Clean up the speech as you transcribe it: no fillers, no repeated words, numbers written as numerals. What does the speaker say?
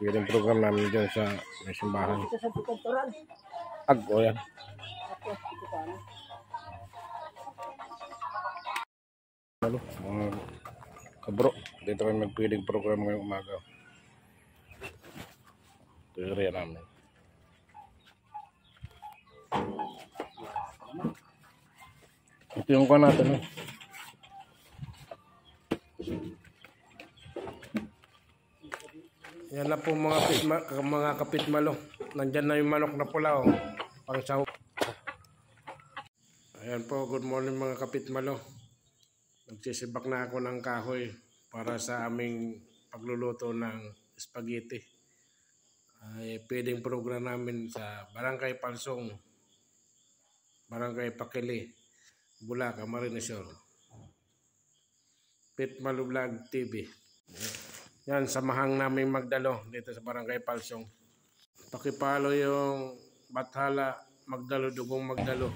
Feeding program namin dyan sa may simbahan. O yan. Mga kabro, dito kami mag-feeding program ngayong umaga. Ito yung area namin. Ito yung kuha natin. Yan na po mga kapitmalo. Nandyan na yung manok na pula, oh. Pang sahog. Ayan po, good morning mga kapitmalo. Nagsisibak na ako ng kahoy para sa aming pagluluto ng spaghetti. Feeding program namin sa Barangay Palsong, Barangay Pakili, Bulacan, Camarines Sur. Pitmalo Vlog TV. Yan, samahang namin magdalo dito sa Barangay Palsong. Pakipalo yung Bathala Magdalo, Dugong Magdalo.